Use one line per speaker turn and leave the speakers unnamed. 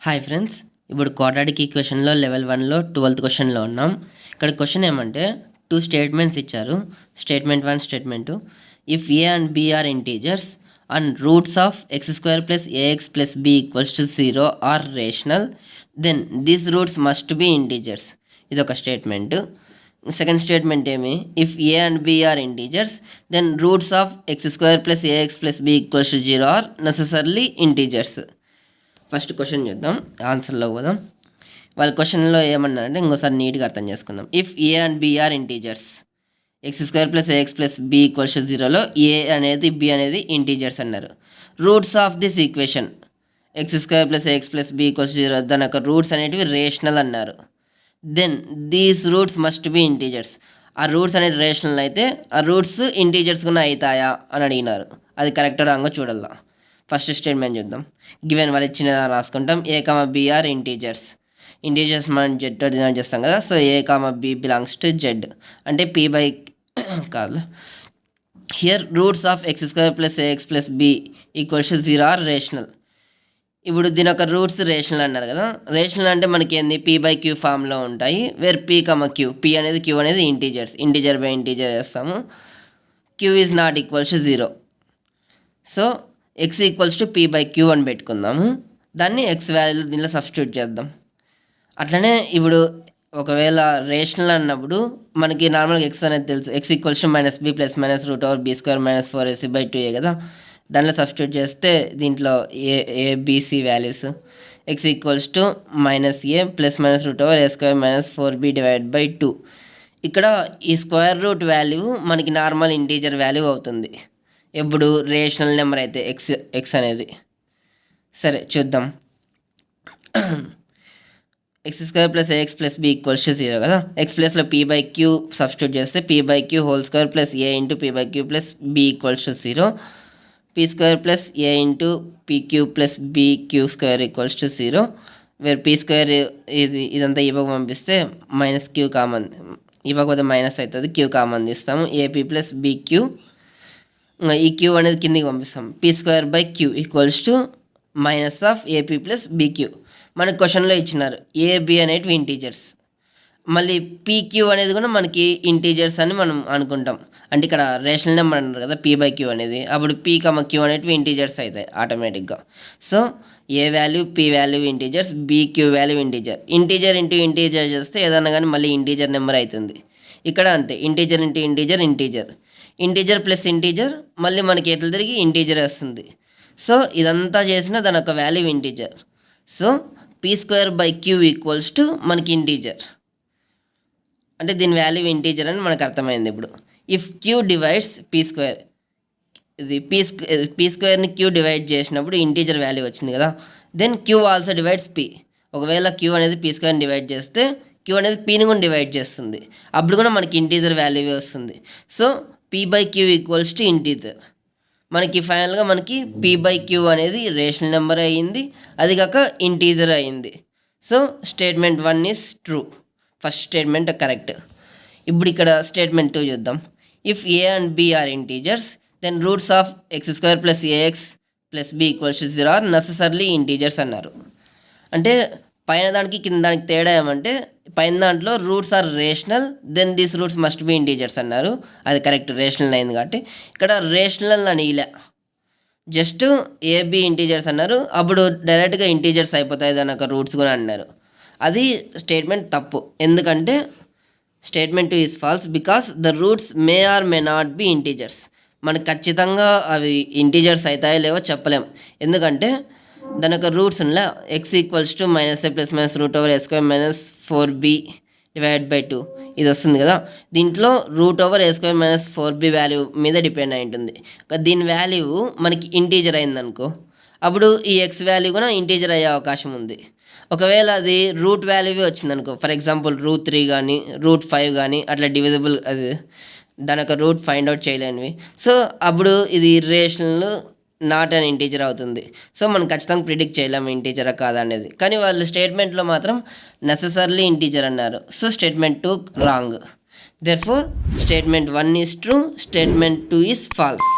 Hi friends, ఇప్పుడు quadratic ఈక్వేషన్లో level 1లో 12th క్వశ్చన్లో ఉన్నాం. ఇక్కడ క్వశ్చన్ ఏమంటే 2 స్టేట్మెంట్స్ ఇచ్చారు. Statement 1, statement 2. If A and B are integers and roots of x² plus ax plus b equals to 0 are rational, then these roots must be integers. ఇది ఒక స్టేట్మెంట్. సెకండ్ స్టేట్మెంట్ ఏమి, if A and B are integers then roots of x² plus ax plus b equals to 0 are necessarily integers. First question చూద్దాం, ఆన్సర్లోకి పోదాం. వాళ్ళ క్వశ్చన్లో ఏమన్నారంటే ఇంకోసారి నీట్గా అర్థం చేసుకుందాం. If A and B are integers, x² plus ax plus b equals to 0లో ఏ అనేది b అనేది ఇంటీజర్స్ అన్నారు. Roots of this equation x² plus ax plus b equals to 0 దాని యొక్క రూట్స్ అనేటివి రేషనల్ అన్నారు. Then these roots must be integers. ఆ roots అనేది రేషనల్ అయితే ఆ రూట్స్ ఇంటీజర్స్ కూడా అవుతాయా అని అడిగినారు. అది కరెక్ట్ రాంగో చూడాలా. ఫస్ట్ స్టేట్మెంట్ చూద్దాం. గివెన్ వాళ్ళు ఇచ్చిన రాసుకుంటాం. A comma B are integers. Integers మనం జెడ్ డినోట్ చేస్తాం కదా. So A comma B belongs to Z అంటే పీ బై కాదు. Here roots of x² plus ax plus b equals to 0 are rational. ఇప్పుడు దీని యొక్క రూట్స్ రేషనల్ అన్నారు కదా. రేషనల్ అంటే మనకి ఏంది, పీ బై క్యూ ఫామ్లో ఉంటాయి. Where P comma Q, P అనేది క్యూ అనేది ఇంటీజర్స్, ఇంటీజర్ బై ఇంటీజర్ వేస్తాము. Q is not equals to 0. So X equals to P by Q అని పెట్టుకుందాము. దాన్ని ఎక్స్ వాల్యూ దీనిలో సబ్స్టిట్యూట్ చేద్దాం. అట్లనే ఇప్పుడు ఒకవేళ రేషనల్ అన్నప్పుడు మనకి నార్మల్గా ఎక్స్ అనేది తెలుసు. X equals to minus B plus minus root over B square minus 4ac by 2a కదా. దానిలో సబ్స్టిట్యూట్ చేస్తే దీంట్లో ABC values X equals to minus A plus minus root over A square minus 4b divide by 2. ఇక్కడ ఈ square root value మనకి normal integer value అవుతుంది ఎప్పుడు rational number అయితే ఎక్స్ అనేది. సరే చూద్దాం. x² plus ax plus b equals to 0 కదా. ఎక్స్ ప్లస్లో పీ బై క్యూ సబ్స్టిట్యూట్ చేస్తే P by Q whole square plus A into P by Q plus b equals to 0. P square plus A into P Q plus B Q square equals to 0. Where P square ఇదంతా ఇవ్వక పంపిస్తే minus Q common, ఇవ్వకపోతే minus అవుతుంది, Q common తీస్తాము. A P plus B Q, ఈ queue అనేది కిందికి పంపిస్తాం. P square by Q equals to minus of AP plus BQ. మనకు క్వశ్చన్లో ఇచ్చినారు ఏబి అనేటివి ఇంటీజర్స్, మళ్ళీ పీక్యూ అనేది కూడా మనకి ఇంటీజర్స్ అని మనం అనుకుంటాం. అంటే ఇక్కడ రేషనల్ నెంబర్ అన్నారు కదా పీ బై క్యూ అనేది, అప్పుడు పీ కమ క్యూ అనేటివి ఇంటీజర్స్ అవుతాయి ఆటోమేటిక్గా. So A value P value integers, B Q value integer. Integer into integer చేస్తే ఏదన్నా కానీ మళ్ళీ ఇంటీజర్ నెంబర్ అవుతుంది. ఇక్కడ అంతే, integer into integer integer, integer plus integer మళ్ళీ మనకి ఎట్లా తిరిగి ఇంటీజర్ వస్తుంది. సో ఇదంతా చేసిన దాని యొక్క value integer. So P square by Q equals to మనకి ఇంటీజర్ అంటే దీని వాల్యూ ఇంటీజర్ అని మనకు అర్థమైంది. ఇప్పుడు if Q divides P square, ఇది పీ స్క్వేర్ని క్యూ డివైడ్ చేసినప్పుడు ఇంటీజర్ వాల్యూ వచ్చింది కదా. Then Q also divides P. ఒకవేళ క్యూ అనేది పీ స్క్వేర్ని డివైడ్ చేస్తే క్యూ అనేది పీని కూడా డివైడ్ చేస్తుంది, అప్పుడు కూడా మనకి ఇంటీజర్ వాల్యూ వస్తుంది. So P by Q equals to integer. మనకి ఫైనల్గా మనకి పీ బై క్యూ అనేది రేషనల్ నెంబర్ అయ్యింది, అది కాక ఇంటీజర్ అయ్యింది. So statement 1 is true, first statement correct. ఇప్పుడు ఇక్కడ స్టేట్మెంట్ 2 చూద్దాం. If A and B are integers then roots of x² plus ax plus b equals to 0 are necessarily integers అన్నారు. అంటే పైన దానికి కింద దానికి తేడా ఏమంటే పైన దాంట్లో roots are rational then these roots must be integers అన్నారు. అది కరెక్ట్, రేషనల్ అయింది కాబట్టి. ఇక్కడ రేషనల్ అని ఇలా జస్ట్ ఏబి ఇంటీజర్స్ అన్నారు, అప్పుడు డైరెక్ట్గా ఇంటీజర్స్ అయిపోతాయి దాని యొక్క రూట్స్ కూడా అన్నారు. అది స్టేట్మెంట్ తప్పు. ఎందుకంటే statement 2 is false because the roots may or may not be integers. మనకు ఖచ్చితంగా అవి ఇంటీజర్స్ అవుతాయో లేవో చెప్పలేం. ఎందుకంటే దాని యొక్క రూట్స్ ఉన్న X equals to minus A plus minus root over A square minus 4b divide by 2 ఇది వస్తుంది కదా. దీంట్లో route over A square minus 4b value మీద డిపెండ్ అయి ఉంటుంది. దీని వాల్యూ మనకి ఇంటీజర్ అయిందనుకో, అప్పుడు ఈ ఎక్స్ వాల్యూ కూడా ఇంటీజర్ అయ్యే అవకాశం ఉంది. ఒకవేళ అది రూట్ వాల్యూవే వచ్చిందనుకో, ఫర్ ఎగ్జాంపుల్ రూట్ 3 కానీ రూట్ 5 కానీ అట్లా డివిజిబుల్, అది దాని యొక్క రూట్ ఫైండ్ అవుట్ చేయలేనివి. సో అప్పుడు ఇది రేషనల్ నాట్ అన్ ఇంటీజర్ అవుతుంది. సో మనం ఖచ్చితంగా ప్రిడిక్ట్ చేయలేము ఇంటీజరా కాదా అనేది. కానీ వాళ్ళు స్టేట్మెంట్లో మాత్రం నెసెసర్లీ ఇంటీజర్ అన్నారు. So statement 2 wrong. Therefore statement 1 is true, statement 2 is falls.